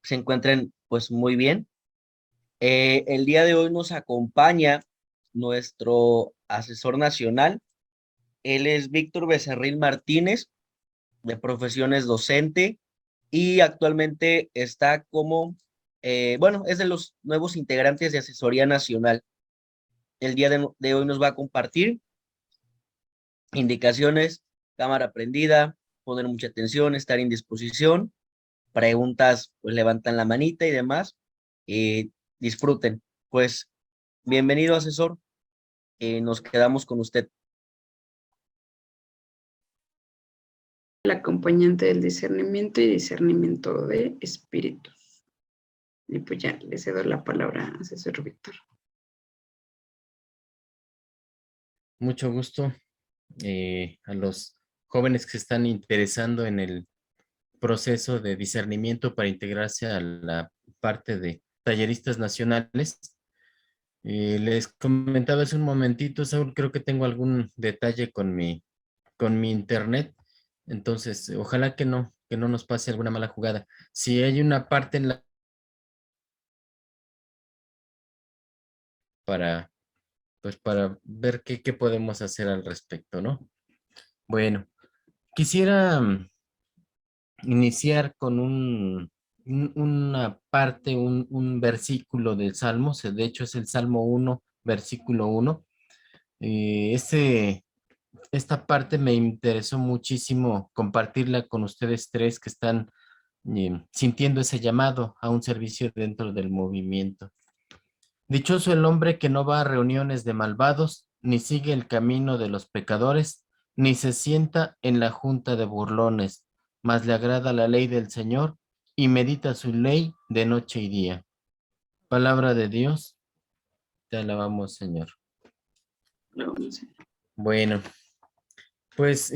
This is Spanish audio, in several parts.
se encuentren pues muy bien. El día de hoy nos acompaña nuestro asesor nacional. Él es Víctor Becerril Martínez, de profesiones docente y actualmente está como, bueno, es de los nuevos integrantes de Asesoría Nacional. El día de hoy nos va a compartir indicaciones, cámara prendida, poner mucha atención, estar en disposición, preguntas, pues levantan la manita y demás. Disfruten. Pues bienvenido, asesor. Nos quedamos con usted. El acompañante del discernimiento y discernimiento de espíritus. Y pues ya, le cedo la palabra a asesor Víctor. Mucho gusto a los jóvenes que se están interesando en el proceso de discernimiento para integrarse a la parte de talleristas nacionales. Les comentaba hace un momentito, Saúl, creo que tengo algún detalle con mi internet, entonces ojalá que no nos pase alguna mala jugada. Si hay una parte en la para, pues para ver qué podemos hacer al respecto, ¿no? Bueno, quisiera iniciar con una parte, un versículo del Salmo, de hecho es el Salmo 1, versículo 1. Esta parte me interesó muchísimo compartirla con ustedes tres que están sintiendo ese llamado a un servicio dentro del movimiento. Dichoso el hombre que no va a reuniones de malvados, ni sigue el camino de los pecadores, ni se sienta en la junta de burlones, mas le agrada la ley del Señor y medita su ley de noche y día. Palabra de Dios, te alabamos, Señor. Lo vamos a hacer. Bueno, pues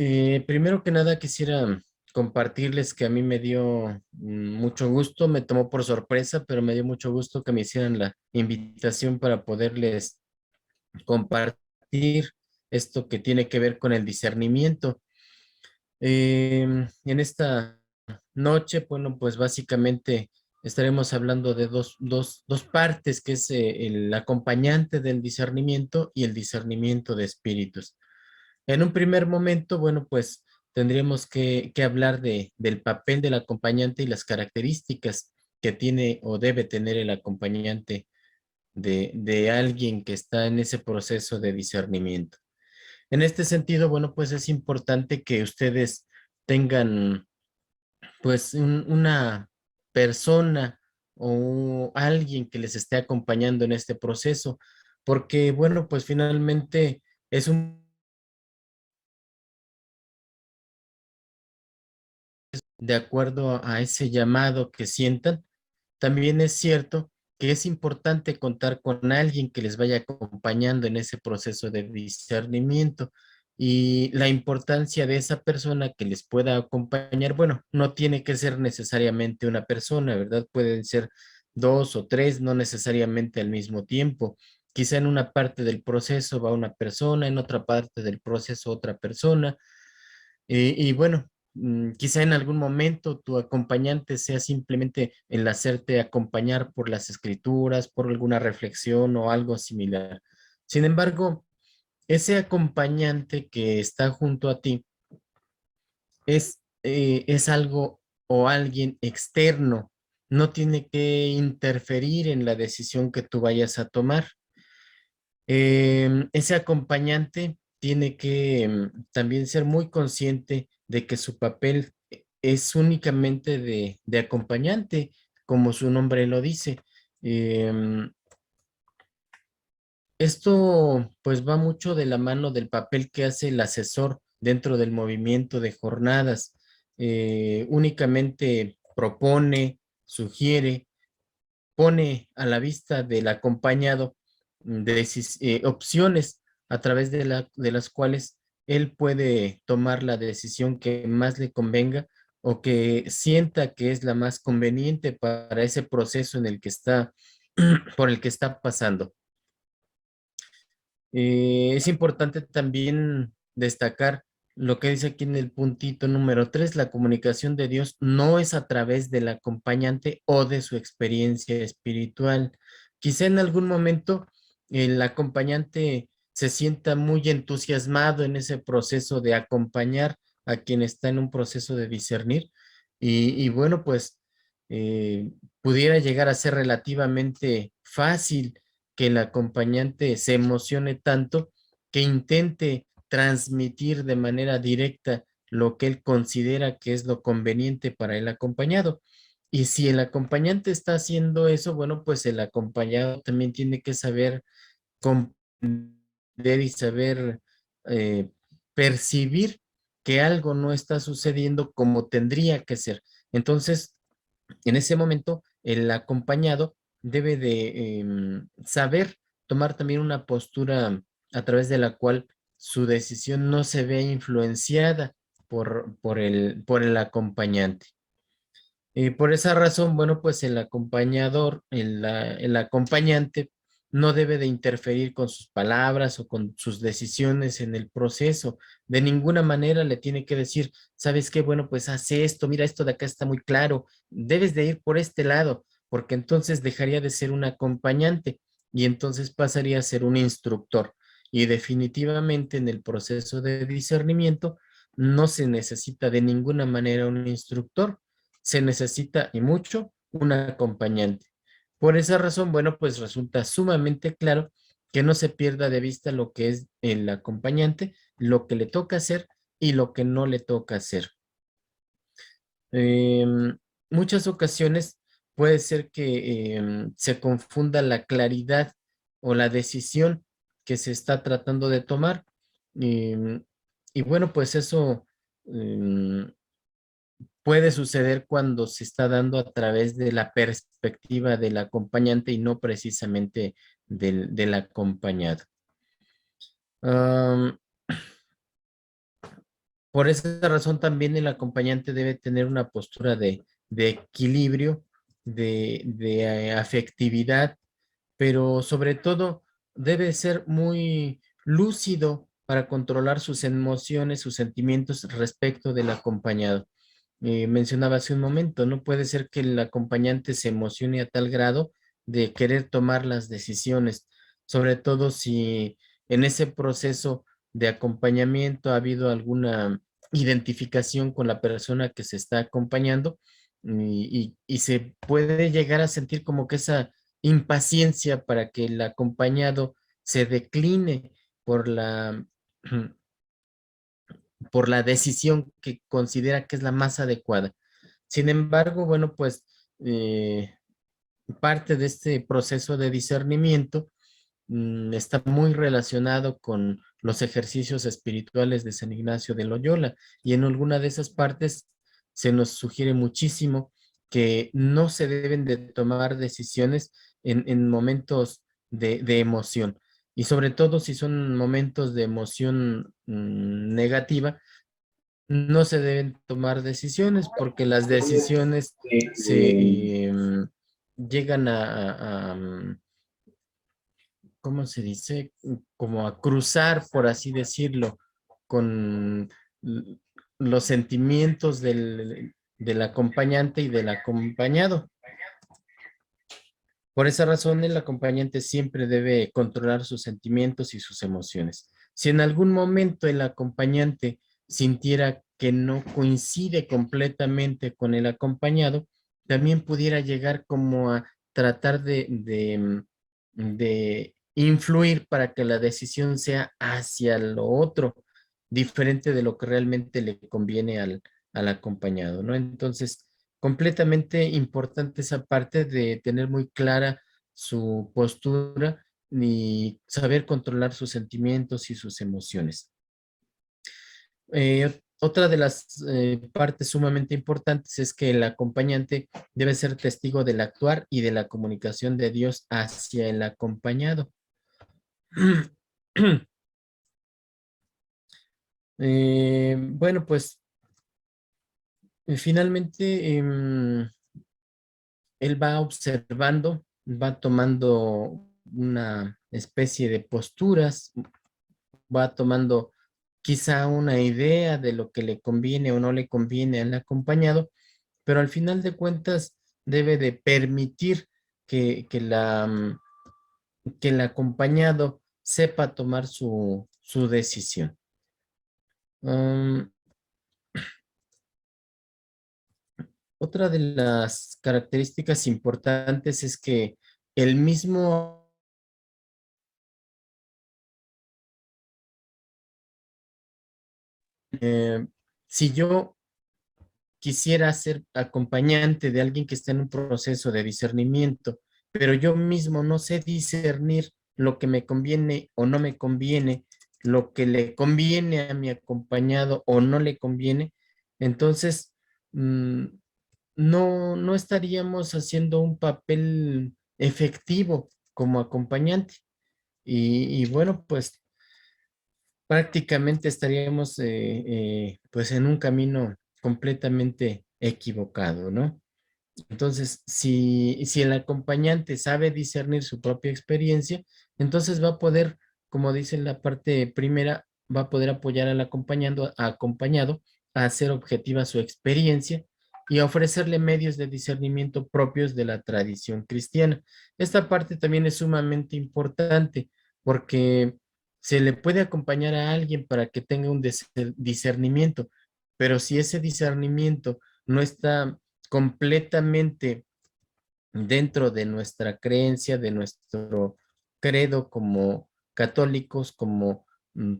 primero que nada quisiera compartirles que a mí me dio mucho gusto, me tomó por sorpresa, pero me dio mucho gusto que me hicieran la invitación para poderles compartir esto que tiene que ver con el discernimiento. En esta noche, bueno, pues básicamente estaremos hablando de dos partes, que es el acompañante del discernimiento y el discernimiento de espíritus. En un primer momento, bueno, pues tendríamos que hablar del papel del acompañante y las características que tiene o debe tener el acompañante de alguien que está en ese proceso de discernimiento. En este sentido, bueno, pues es importante que ustedes tengan pues una persona o alguien que les esté acompañando en este proceso, porque bueno, pues finalmente es un de acuerdo a ese llamado que sientan. También es cierto que es importante contar con alguien que les vaya acompañando en ese proceso de discernimiento y la importancia de esa persona que les pueda acompañar. Bueno, no tiene que ser necesariamente una persona, ¿verdad? Pueden ser dos o tres, no necesariamente al mismo tiempo. Quizá en una parte del proceso va una persona, en otra parte del proceso otra persona. Y bueno, quizá en algún momento tu acompañante sea simplemente el hacerte acompañar por las escrituras, por alguna reflexión o algo similar. Sin embargo, ese acompañante que está junto a ti es algo o alguien externo, no tiene que interferir en la decisión que tú vayas a tomar. Ese acompañante tiene que también ser muy consciente de que su papel es únicamente de acompañante, como su nombre lo dice. Em, Esto pues va mucho de la mano del papel que hace el asesor dentro del movimiento de jornadas. Únicamente propone, sugiere, pone a la vista del acompañado opciones a través de las cuales él puede tomar la decisión que más le convenga o que sienta que es la más conveniente para ese proceso en el que está, por el que está pasando. Es importante también destacar lo que dice aquí en el puntito número 3, la comunicación de Dios no es a través del acompañante o de su experiencia espiritual. Quizá en algún momento el acompañante se sienta muy entusiasmado en ese proceso de acompañar a quien está en un proceso de discernir y bueno, pues pudiera llegar a ser relativamente fácil que el acompañante se emocione tanto que intente transmitir de manera directa lo que él considera que es lo conveniente para el acompañado. Y si el acompañante está haciendo eso, bueno, pues el acompañado también tiene que saber comprender y saber eh, percibir que algo no está sucediendo como tendría que ser. Entonces, en ese momento, el acompañado debe de saber tomar también una postura a través de la cual su decisión no se vea influenciada por el acompañante. Por esa razón, bueno, pues el acompañador, el acompañante no debe de interferir con sus palabras o con sus decisiones en el proceso. De ninguna manera le tiene que decir, ¿sabes qué? Bueno, pues hace esto, mira, esto de acá está muy claro, debes de ir por este lado, porque entonces dejaría de ser un acompañante y entonces pasaría a ser un instructor. Y definitivamente en el proceso de discernimiento no se necesita de ninguna manera un instructor, se necesita y mucho un acompañante. Por esa razón, bueno, pues resulta sumamente claro que no se pierda de vista lo que es el acompañante, lo que le toca hacer y lo que no le toca hacer. Muchas ocasiones puede ser que se confunda la claridad o la decisión que se está tratando de tomar. em, y bueno, pues eso puede suceder cuando se está dando a través de la perspectiva del acompañante y no precisamente del acompañado. Am, por esa razón también el acompañante debe tener una postura de equilibrio, de afectividad, pero sobre todo debe ser muy lúcido para controlar sus emociones, sus sentimientos respecto del acompañado. Mencionaba hace un momento, no puede ser que el acompañante se emocione a tal grado de querer tomar las decisiones, sobre todo si en ese proceso de acompañamiento ha habido alguna identificación con la persona que se está acompañando y se puede llegar a sentir como que esa impaciencia para que el acompañado se decline por por la decisión que considera que es la más adecuada. Sin embargo, bueno, pues parte de este proceso de discernimiento está muy relacionado con los ejercicios espirituales de San Ignacio de Loyola y en alguna de esas partes se nos sugiere muchísimo que no se deben de tomar decisiones en momentos de emoción y sobre todo si son momentos de emoción negativa, no se deben tomar decisiones porque las decisiones se llegan ¿cómo se dice? Como a cruzar, por así decirlo, con los sentimientos del acompañante y del acompañado. Por esa razón, el acompañante siempre debe controlar sus sentimientos y sus emociones. Si en algún momento el acompañante sintiera que no coincide completamente con el acompañado, también pudiera llegar como a tratar de influir para que la decisión sea hacia lo otro, diferente de lo que realmente le conviene al acompañado, ¿no? Entonces, completamente importante esa parte de tener muy clara su postura y saber controlar sus sentimientos y sus emociones. Otra de las partes sumamente importantes es que el acompañante debe ser testigo del actuar y de la comunicación de Dios hacia el acompañado. Bueno, pues finalmente él va observando, va tomando una especie de posturas, va tomando quizá una idea de lo que le conviene o no le conviene al acompañado, pero al final de cuentas debe de permitir que el acompañado sepa tomar su decisión. Um, Otra de las características importantes es que el mismo, si yo quisiera ser acompañante de alguien que está en un proceso de discernimiento, pero yo mismo no sé discernir lo que me conviene o no me conviene, lo que le conviene a mi acompañado o no le conviene, entonces mm, no estaríamos haciendo un papel efectivo como acompañante. Y bueno, pues prácticamente estaríamos pues en un camino completamente equivocado, ¿no? Entonces, si el acompañante sabe discernir su propia experiencia, entonces va a poder, como dice la parte primera, va a poder apoyar al acompañado a hacer objetiva su experiencia y a ofrecerle medios de discernimiento propios de la tradición cristiana. Esta parte también es sumamente importante porque se le puede acompañar a alguien para que tenga un discernimiento, pero si ese discernimiento no está completamente dentro de nuestra creencia, de nuestro credo como católicos, como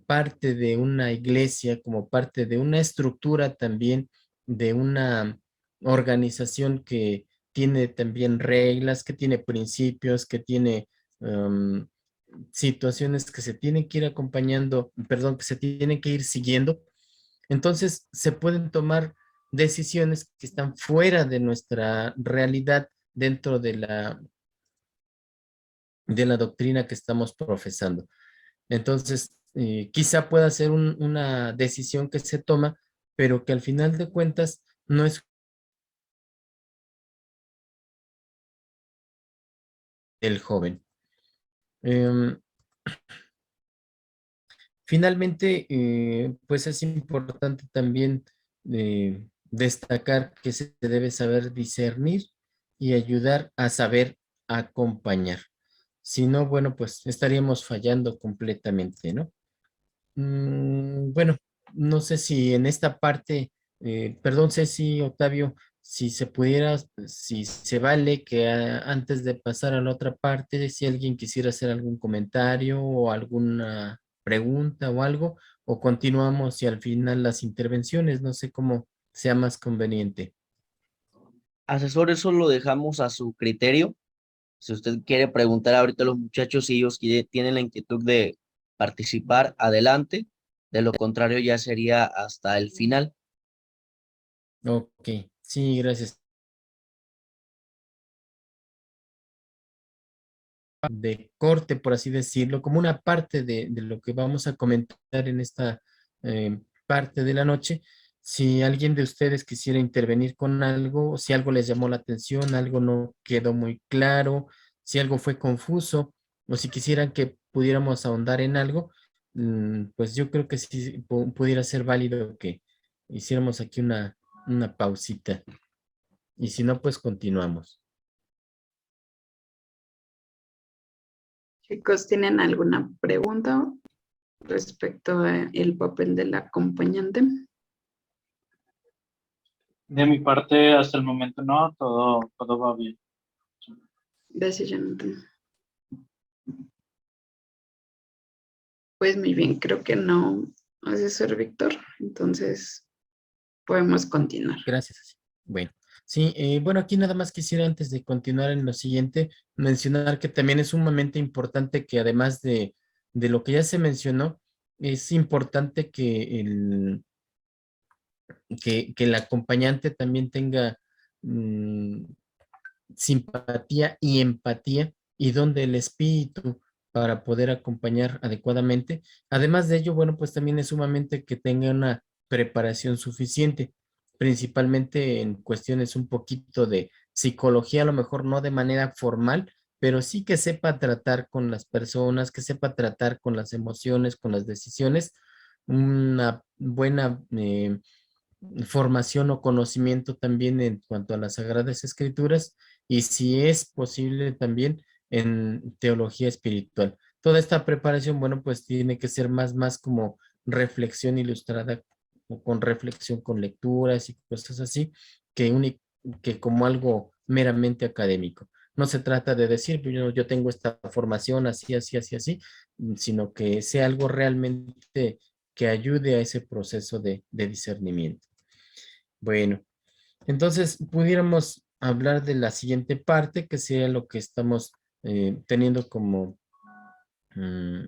parte de una iglesia, como parte de una estructura también, de una organización que tiene también reglas, que tiene principios, que tiene um, situaciones que se tienen que ir acompañando, perdón, que se tienen que ir siguiendo. Entonces se pueden tomar decisiones que están fuera de nuestra realidad dentro de la doctrina que estamos profesando. Entonces, quizá pueda ser una decisión que se toma, pero que al final de cuentas no es el joven. Em, Finalmente, pues es importante también destacar que se debe saber discernir y ayudar a saber acompañar. Si no, bueno, pues estaríamos fallando completamente, ¿no? Bueno, no sé si en esta parte, perdón, Ceci, Octavio, si se pudiera, si se vale que antes de pasar a la otra parte, si alguien quisiera hacer algún comentario o alguna pregunta o algo, o continuamos y al final las intervenciones, no sé cómo sea más conveniente. Asesor, eso lo dejamos a su criterio. Si usted quiere preguntar ahorita a los muchachos si ellos tienen la inquietud de participar, adelante. De lo contrario, ya sería hasta el final. Ok, sí, gracias. De corte, por así decirlo, como una parte de lo que vamos a comentar en esta parte de la noche. Si alguien de ustedes quisiera intervenir con algo, si algo les llamó la atención, algo no quedó muy claro, si algo fue confuso, o si quisieran que pudiéramos ahondar en algo, pues yo creo que sí pudiera ser válido que hiciéramos aquí una pausita. Y si no, pues continuamos. Chicos, ¿tienen alguna pregunta respecto al papel del acompañante? De mi parte, hasta el momento no, todo va bien. Gracias, Jonathan. Pues muy bien, creo que no, asesor Víctor. Entonces, podemos continuar. Gracias. Bueno, sí, bueno, aquí nada más quisiera antes de continuar en lo siguiente, mencionar que también es sumamente importante que además de lo que ya se mencionó, es importante que el acompañante también tenga mm, simpatía y empatía y donde el espíritu para poder acompañar adecuadamente. Además de ello, bueno, pues también es sumamente que tenga una preparación suficiente, principalmente en cuestiones un poquito de psicología, a lo mejor no de manera formal, pero sí que sepa tratar con las personas, que sepa tratar con las emociones, con las decisiones, una buena formación o conocimiento también en cuanto a las Sagradas Escrituras y si es posible también en teología espiritual. Toda esta preparación, bueno, pues tiene que ser más como reflexión ilustrada o con reflexión con lecturas y cosas así, que como algo meramente académico. No se trata de decir, pues, yo tengo esta formación así, así, así, así, sino que sea algo realmente que ayude a ese proceso de discernimiento. Bueno, entonces pudiéramos hablar de la siguiente parte, que sería lo que estamos teniendo como... mm,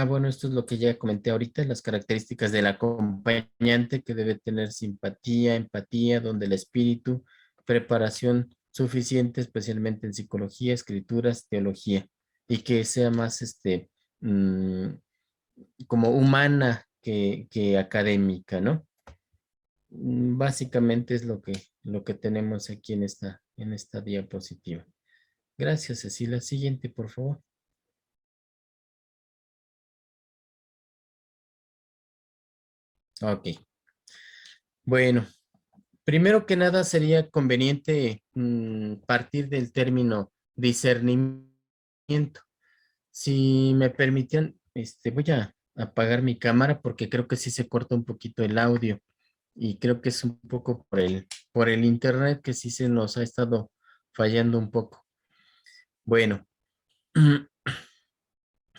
bueno, esto es lo que ya comenté ahorita, las características del acompañante que debe tener simpatía, empatía, donde el espíritu, preparación suficiente, especialmente en psicología, escrituras, teología, y que sea más mm, como humana que académica, ¿no? Básicamente es lo que tenemos aquí en esta diapositiva. Gracias, Cecilia. Siguiente, por favor. Ok. Bueno, primero que nada sería conveniente partir del término discernimiento. Si me permiten, voy a apagar mi cámara porque creo que sí se corta un poquito el audio y creo que es un poco por el internet que sí se nos ha estado fallando un poco. Bueno,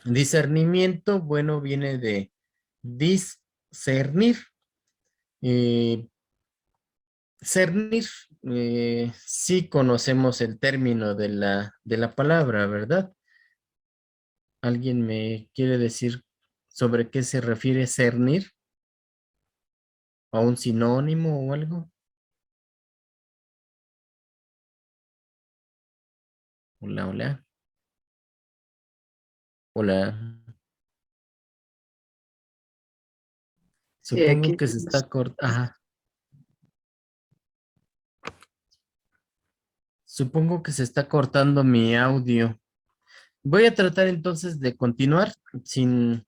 discernimiento, bueno, viene de discernir. Eh, Cernir, sí conocemos el término de la palabra, ¿verdad? ¿Alguien me quiere decir sobre qué se refiere cernir? ¿A un sinónimo o algo? Hola, hola. Hola. Sí, Supongo aquí que se está cortando. Ajá. Supongo que se está cortando mi audio. Voy a tratar entonces de continuar sin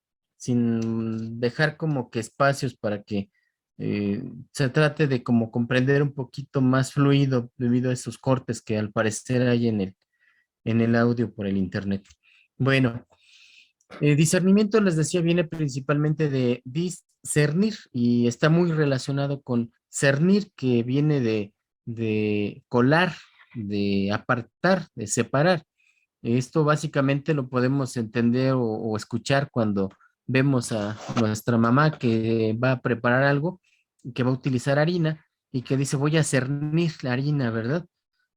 dejar como que espacios para que se trate de como comprender un poquito más fluido debido a esos cortes que al parecer hay en el audio por el internet. Bueno, discernimiento, les decía, viene principalmente de discernir y está muy relacionado con cernir, que viene de colar, de apartar, de separar. Esto básicamente lo podemos entender o escuchar cuando vemos a nuestra mamá que va a preparar algo, que va a utilizar harina y que dice voy a cernir la harina, ¿verdad?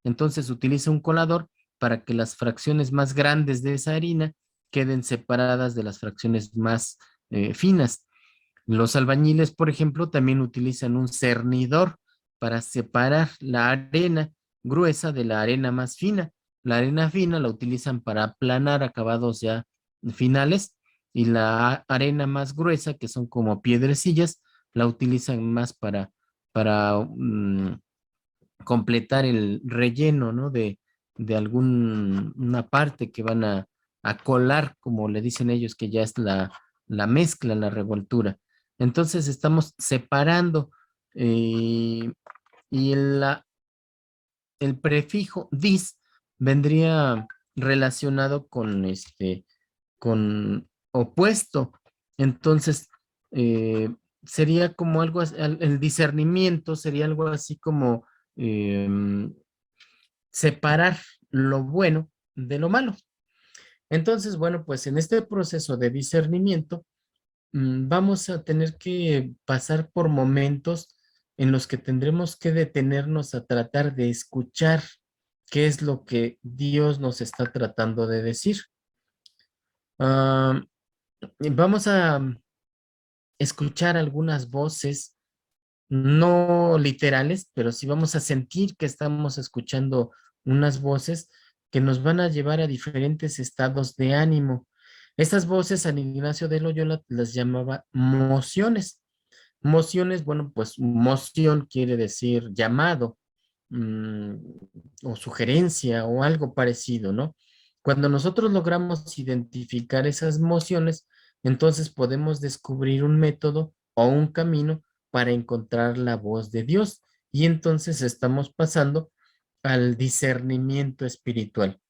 Entonces utiliza un colador para que las fracciones más grandes de esa harina queden separadas de las fracciones más finas. Los albañiles, por ejemplo, también utilizan un cernidor para separar la arena gruesa de la arena más fina. La arena fina la utilizan para aplanar acabados ya finales y la arena más gruesa, que son como piedrecillas, la utilizan más para completar el relleno, ¿no? De alguna parte que van a colar, como le dicen ellos, que ya es la mezcla, la revoltura. Entonces estamos separando eh, y el prefijo dis vendría relacionado con con opuesto. Entonces, sería como algo, el discernimiento sería algo así como em, separar lo bueno de lo malo. Entonces, bueno, pues en este proceso de discernimiento, vamos a tener que pasar por momentos en los que tendremos que detenernos a tratar de escuchar qué es lo que Dios nos está tratando de decir. Ah, vamos a escuchar algunas voces, no literales, pero sí vamos a sentir que estamos escuchando unas voces que nos van a llevar a diferentes estados de ánimo. Estas voces, San Ignacio de Loyola las llamaba mociones. Mociones, bueno, pues moción quiere decir llamado mm, o sugerencia o algo parecido, ¿no? Cuando nosotros logramos identificar esas mociones, entonces podemos descubrir un método o un camino para encontrar la voz de Dios. Y entonces estamos pasando al discernimiento espiritual.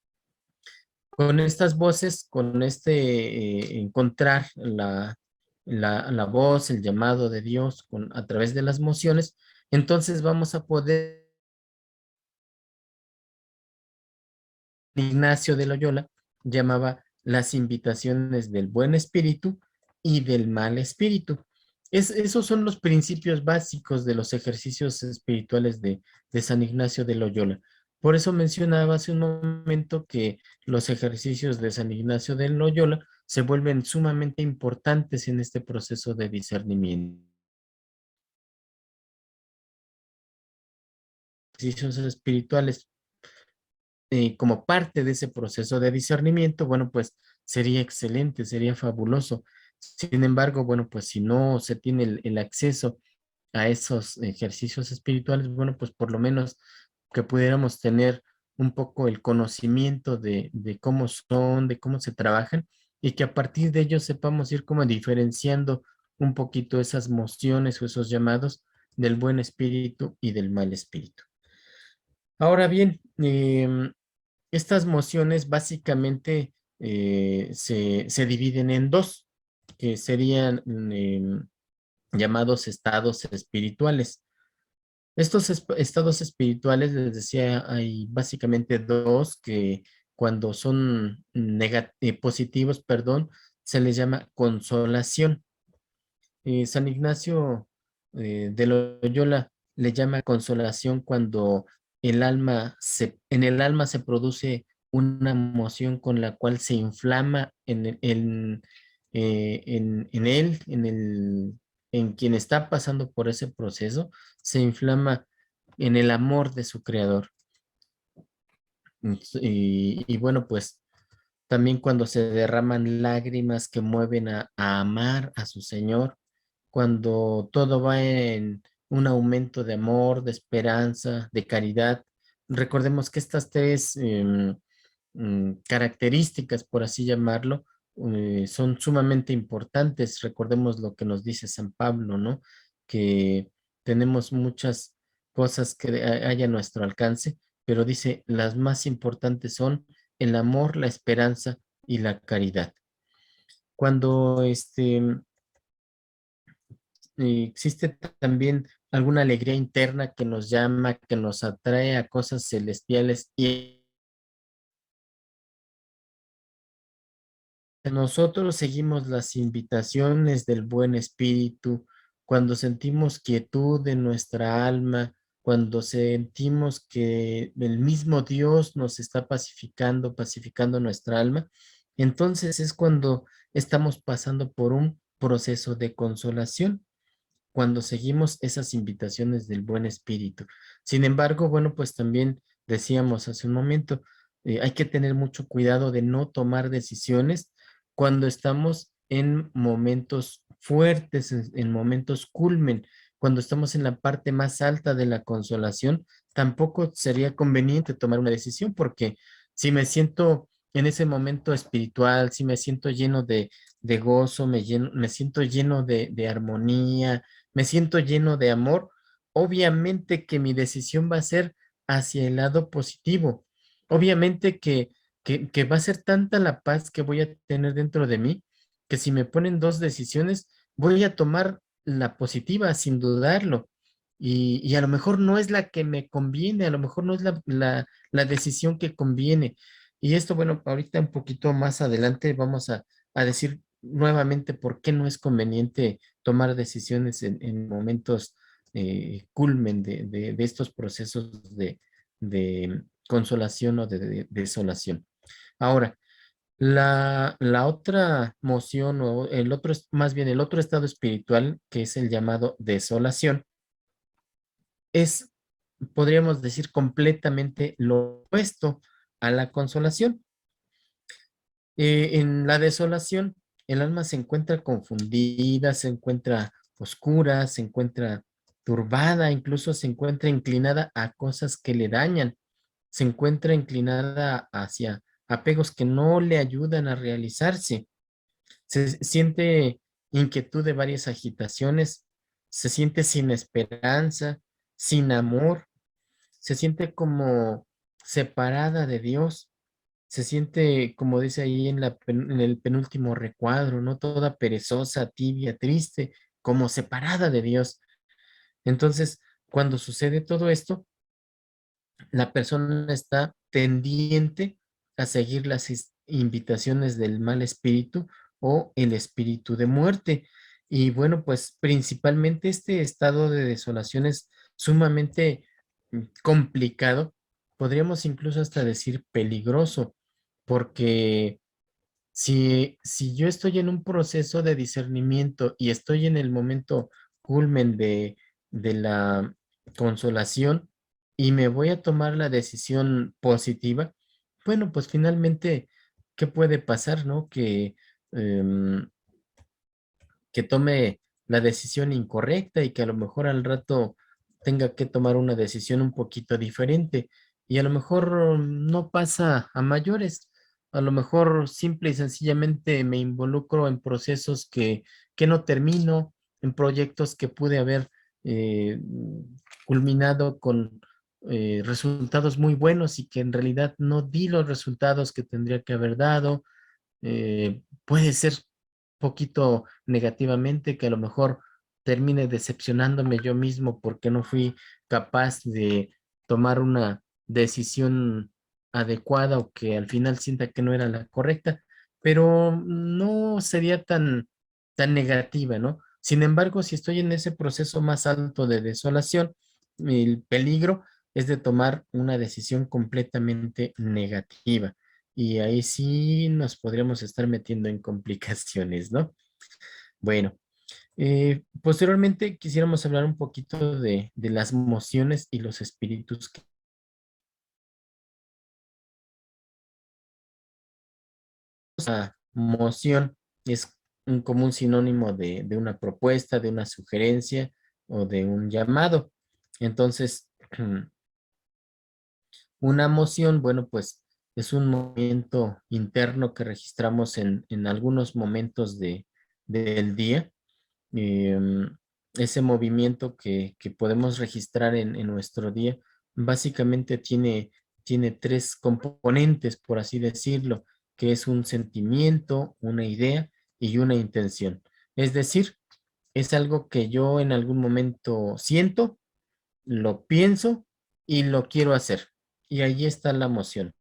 Con estas voces, con encontrar la voz, el llamado de Dios a través de las emociones, entonces vamos a poder, Ignacio de Loyola llamaba las invitaciones del buen espíritu y del mal espíritu. Esos son los principios básicos de los ejercicios espirituales de San Ignacio de Loyola. Por eso mencionaba hace un momento que los ejercicios de San Ignacio de Loyola se vuelven sumamente importantes en este proceso de discernimiento. Ejercicios espirituales como parte de ese proceso de discernimiento, bueno, pues sería excelente, sería fabuloso. Sin embargo, bueno, pues si no se tiene el acceso a esos ejercicios espirituales, bueno, pues por lo menos que pudiéramos tener un poco el conocimiento de cómo son, de cómo se trabajan, y que a partir de ellos sepamos ir como diferenciando un poquito esas mociones o esos llamados del buen espíritu y del mal espíritu. Ahora bien, estas mociones básicamente se dividen en dos, que serían llamados estados espirituales. Estos estados espirituales, les decía, hay básicamente dos que cuando son positivos, perdón, se les llama consolación. San Ignacio de Loyola le llama consolación cuando en el alma se produce una emoción con la cual se inflama en él, en quien está pasando por ese proceso, se inflama en el amor de su creador. Y bueno, pues también cuando se derraman lágrimas que mueven a amar a su Señor, cuando todo va en un aumento de amor, de esperanza, de caridad. Recordemos que estas tres características, por así llamarlo, son sumamente importantes. Recordemos lo que nos dice San Pablo, ¿no? Que tenemos muchas cosas que hay a nuestro alcance, pero dice, las más importantes son el amor, la esperanza y la caridad. Cuando existe también alguna alegría interna que nos llama, que nos atrae a cosas celestiales y nosotros seguimos las invitaciones del buen espíritu, cuando sentimos quietud en nuestra alma, cuando sentimos que el mismo Dios nos está pacificando nuestra alma, entonces es cuando estamos pasando por un proceso de consolación, cuando seguimos esas invitaciones del buen espíritu. Sin embargo, bueno, pues también decíamos hace un momento, hay que tener mucho cuidado de no tomar decisiones cuando estamos en momentos fuertes, en momentos culmen, cuando estamos en la parte más alta de la consolación, tampoco sería conveniente tomar una decisión porque si me siento en ese momento espiritual, si me siento lleno de gozo, me siento lleno de armonía, me siento lleno de amor, obviamente que mi decisión va a ser hacia el lado positivo. Obviamente que va a ser tanta la paz que voy a tener dentro de mí, que si me ponen dos decisiones, voy a tomar la positiva sin dudarlo. Y a lo mejor no es la que me conviene, a lo mejor no es la decisión que conviene. Y esto, bueno, ahorita un poquito más adelante vamos a decir nuevamente por qué no es conveniente tomar decisiones en momentos culmen de estos procesos de consolación o de desolación. Ahora, la otra moción o el otro, más bien el otro estado espiritual, que es el llamado desolación, es, podríamos decir, completamente lo opuesto a la consolación. En la desolación, el alma se encuentra confundida, se encuentra oscura, se encuentra turbada, incluso se encuentra inclinada a cosas que le dañan, se encuentra inclinada hacia apegos que no le ayudan a realizarse. Se siente inquietud de varias agitaciones, se siente sin esperanza, sin amor, se siente como separada de Dios, se siente, como dice ahí en el penúltimo recuadro, ¿no? Toda perezosa, tibia, triste, como separada de Dios. Entonces, cuando sucede todo esto, la persona está tendiente a seguir las invitaciones del mal espíritu o el espíritu de muerte. Y bueno, pues principalmente este estado de desolación es sumamente complicado, podríamos incluso hasta decir peligroso, porque si yo estoy en un proceso de discernimiento y estoy en el momento culmen de la consolación y me voy a tomar la decisión positiva, bueno, pues finalmente, ¿qué puede pasar, no? Em, que tome la decisión incorrecta y que a lo mejor al rato tenga que tomar una decisión un poquito diferente y a lo mejor no pasa a mayores, a lo mejor simple y sencillamente me involucro en procesos que no termino, en proyectos que pude haber eh, culminado con resultados muy buenos y que en realidad no di los resultados que tendría que haber dado. Puede ser poquito negativamente, que a lo mejor termine decepcionándome yo mismo porque no fui capaz de tomar una decisión adecuada o que al final sienta que no era la correcta, pero no sería tan negativa, ¿no? Sin embargo, si estoy en ese proceso más alto de desolación, el peligro es de tomar una decisión completamente negativa y ahí sí nos podríamos estar metiendo en complicaciones, ¿no? Bueno, posteriormente quisiéramos hablar un poquito de las emociones y los espíritus. La emoción es un común sinónimo de una propuesta, de una sugerencia o de un llamado. Entonces, una emoción, bueno, pues es un movimiento interno que registramos en algunos momentos del día. em, Ese movimiento que podemos registrar en nuestro día, básicamente tiene tres componentes, por así decirlo, que es un sentimiento, una idea y una intención. Es decir, es algo que yo en algún momento siento, lo pienso y lo quiero hacer. Y ahí está la emoción.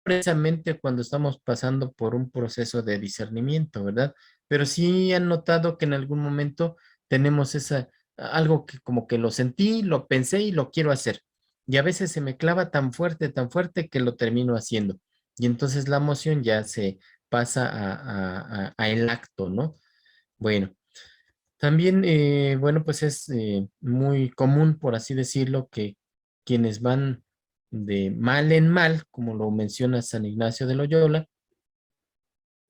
Precisamente cuando estamos pasando por un proceso de discernimiento, ¿verdad? Pero sí han notado que en algún momento tenemos algo que como que lo sentí, lo pensé y lo quiero hacer. Y a veces se me clava tan fuerte que lo termino haciendo. Y entonces la emoción ya se pasa a el acto, ¿no? Bueno, también, bueno, pues es muy común, por así decirlo, que quienes van de mal en mal, como lo menciona San Ignacio de Loyola,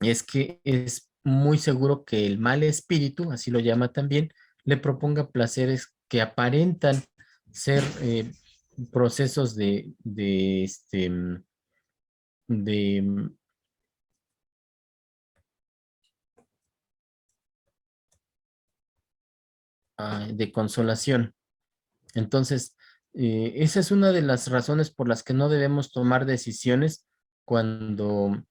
es que es muy seguro que el mal espíritu, así lo llama también, le proponga placeres que aparentan ser procesos de, de consolación. Entonces, esa es una de las razones por las que no debemos tomar decisiones cuando,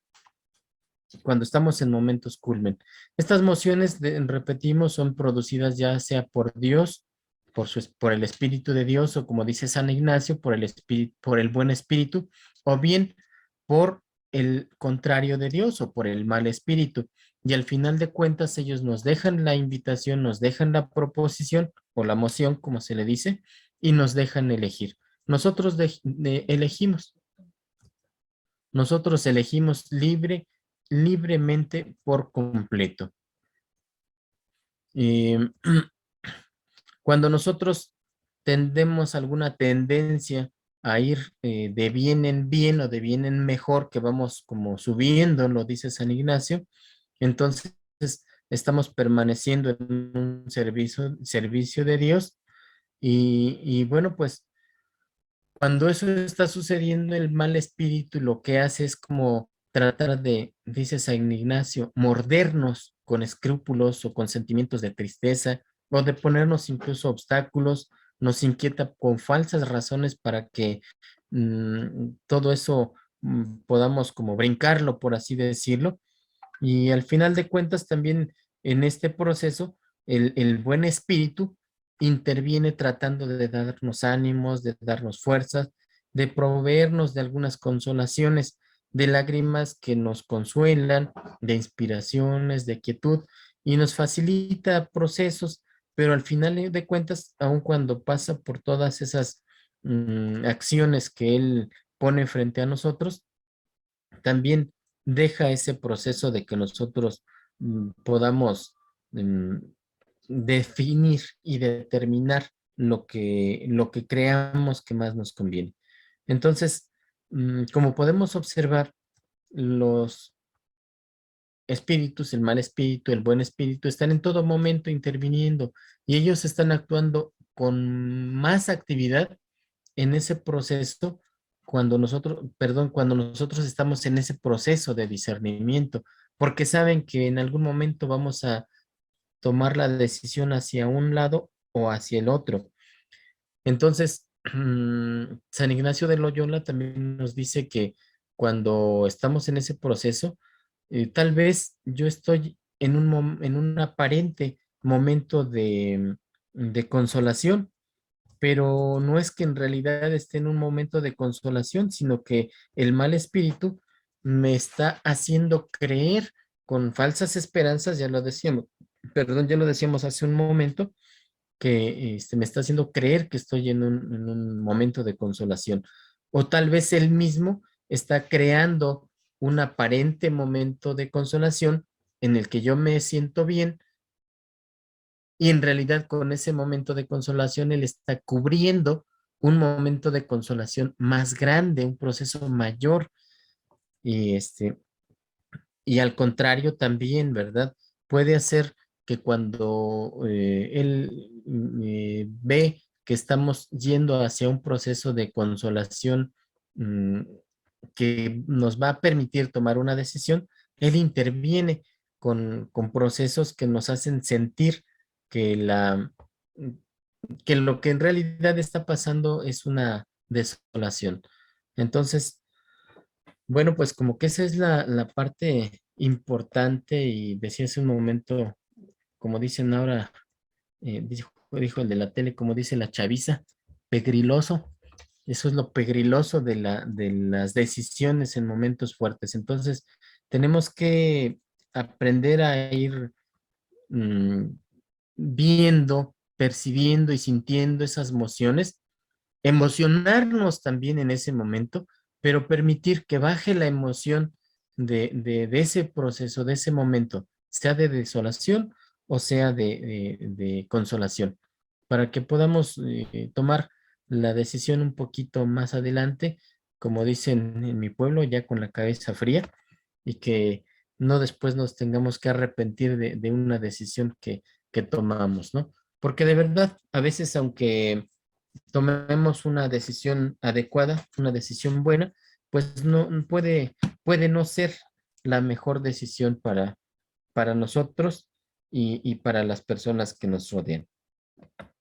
cuando estamos en momentos culmen. Estas mociones, repetimos, son producidas ya sea por Dios, por el Espíritu de Dios, o como dice San Ignacio, por el espíritu, por el buen espíritu, o bien por el contrario de Dios o por el mal espíritu. Y al final de cuentas, ellos nos dejan la invitación, nos dejan la proposición o la moción, como se le dice, y nos dejan elegir. Nosotros elegimos. Nosotros elegimos libremente por completo. Eh, Cuando nosotros tendemos alguna tendencia a ir de bien en bien o de bien en mejor, que vamos como subiendo, lo dice San Ignacio, entonces estamos permaneciendo en un servicio de Dios y bueno, pues Cuando eso está sucediendo, el mal espíritu lo que hace es como tratar de, dice San Ignacio, mordernos con escrúpulos o con sentimientos de tristeza o de ponernos incluso obstáculos, nos inquieta con falsas razones para que todo eso podamos como brincarlo, por así decirlo. Y al final de cuentas también en este proceso, el buen espíritu interviene tratando de darnos ánimos, de darnos fuerzas, de proveernos de algunas consolaciones, de lágrimas que nos consuelan, de inspiraciones, de quietud, y nos facilita procesos, pero al final de cuentas, aun cuando pasa por todas esas acciones que Él pone frente a nosotros, también deja ese proceso de que nosotros podamos mm, definir y determinar lo que creamos que más nos conviene. Entonces, como podemos observar, los espíritus, el mal espíritu, el buen espíritu, están en todo momento interviniendo y ellos están actuando con más actividad en ese proceso cuando nosotros estamos en ese proceso de discernimiento, porque saben que en algún momento vamos a tomar la decisión hacia un lado o hacia el otro. Entonces, San Ignacio de Loyola también nos dice que cuando estamos en ese proceso, tal vez yo estoy en un aparente momento de consolación, pero no es que en realidad esté en un momento de consolación, sino que el mal espíritu me está haciendo creer con falsas esperanzas, ya lo decíamos, perdón, ya lo decíamos hace un momento, que me está haciendo creer que estoy en un momento de consolación. O tal vez él mismo está creando un aparente momento de consolación en el que yo me siento bien y en realidad con ese momento de consolación él está cubriendo un momento de consolación más grande, un proceso mayor. Y y al contrario también, ¿verdad? Puede hacer que cuando él ve que estamos yendo hacia un proceso de consolación mm, que nos va a permitir tomar una decisión, él interviene con procesos que nos hacen sentir que que lo que en realidad está pasando es una desolación. Entonces, bueno, pues como que esa es la parte importante y decía hace un momento, como dicen ahora, dijo el de la tele, como dice la chaviza, pegriloso. Eso es lo pegriloso de las decisiones en momentos fuertes. Entonces, tenemos que aprender a ir mm, viendo, percibiendo y sintiendo esas emociones, emocionarnos también en ese momento, pero permitir que baje la emoción de ese proceso, de ese momento, sea de desolación o sea de consolación, para que podamos tomar la decisión un poquito más adelante, como dicen en mi pueblo, ya con la cabeza fría, y que no después nos tengamos que arrepentir de una decisión que tomamos, ¿no? Porque de verdad, a veces, aunque tomemos una decisión adecuada, una decisión buena, pues no puede no ser la mejor decisión para nosotros y para las personas que nos rodean.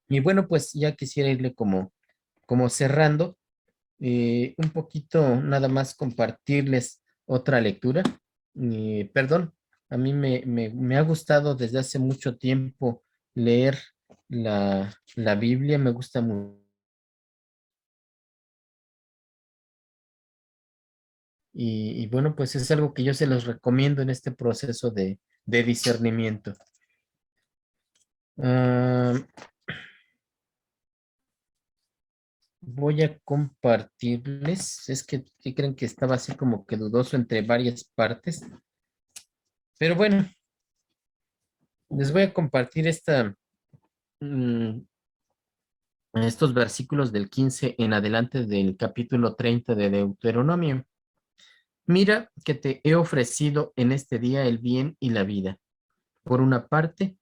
Y bueno, pues ya quisiera irle como cerrando, un poquito nada más compartirles otra lectura. Perdón, a mí me ha gustado desde hace mucho tiempo leer la Biblia, me gusta mucho. Y bueno, pues es algo que yo se los recomiendo en este proceso de discernimiento. Ah, voy a compartirles, es que creen que estaba así como que dudoso entre varias partes, pero bueno, les voy a compartir mm, estos versículos del 15 en adelante del capítulo 30 de Deuteronomio. Mira que te he ofrecido en este día el bien y la vida, por una parte,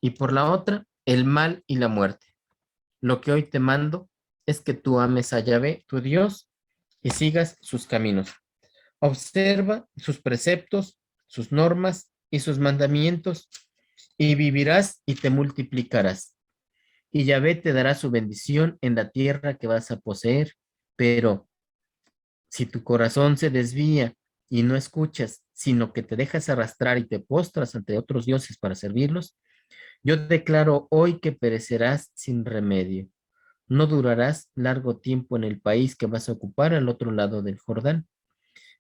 y por la otra, el mal y la muerte. Lo que hoy te mando es que tú ames a Yahvé, tu Dios, y sigas sus caminos. Observa sus preceptos, sus normas y sus mandamientos, y vivirás y te multiplicarás. Y Yahvé te dará su bendición en la tierra que vas a poseer, pero si tu corazón se desvía y no escuchas, sino que te dejas arrastrar y te postras ante otros dioses para servirlos, yo declaro hoy que perecerás sin remedio. No durarás largo tiempo en el país que vas a ocupar al otro lado del Jordán.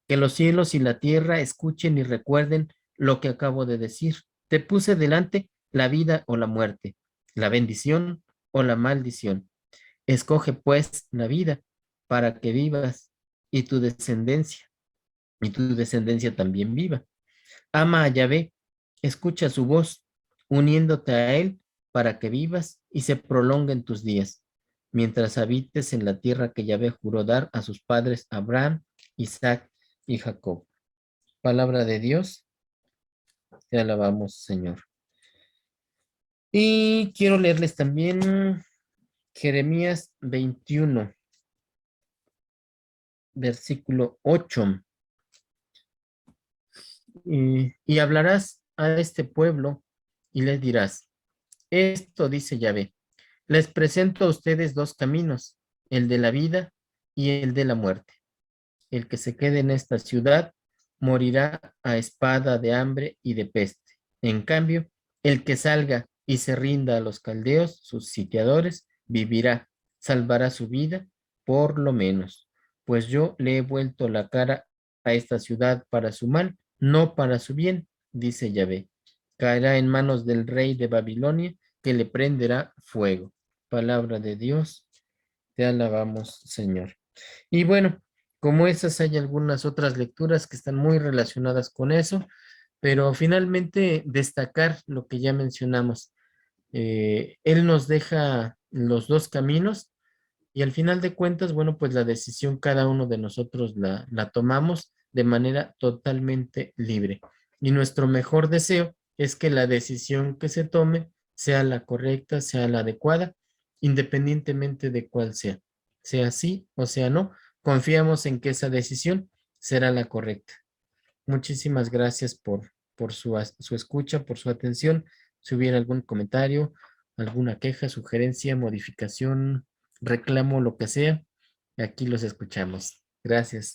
Que los cielos y la tierra escuchen y recuerden lo que acabo de decir. Te puse delante la vida o la muerte, la bendición o la maldición. Escoge pues la vida para que vivas y y tu descendencia también viva. Ama a Yahvé, escucha su voz, uniéndote a él para que vivas y se prolonguen tus días, mientras habites en la tierra que Yahvé juró dar a sus padres Abraham, Isaac y Jacob. Palabra de Dios, te alabamos, Señor. Y quiero leerles también Jeremías 21, versículo 8. Y hablarás a este pueblo y les dirás, esto dice Yahvé, les presento a ustedes dos caminos, el de la vida y el de la muerte. El que se quede en esta ciudad morirá a espada de hambre y de peste. En cambio, el que salga y se rinda a los caldeos, sus sitiadores, vivirá, salvará su vida, por lo menos, pues yo le he vuelto la cara a esta ciudad para su mal, no para su bien, dice Yahvé. Caerá en manos del rey de Babilonia, que le prenderá fuego. Palabra de Dios, te alabamos, Señor. Y bueno, como esas hay algunas otras lecturas que están muy relacionadas con eso, pero finalmente destacar lo que ya mencionamos. Él nos deja los dos caminos y al final de cuentas, bueno, pues la decisión cada uno de nosotros la tomamos de manera totalmente libre. Y nuestro mejor deseo es que la decisión que se tome sea la correcta, sea la adecuada, independientemente de cuál sea. Sea sí o sea no, confiamos en que esa decisión será la correcta. Muchísimas gracias por su escucha, por su atención. Si hubiera algún comentario, alguna queja, sugerencia, modificación, reclamo, lo que sea, aquí los escuchamos. Gracias.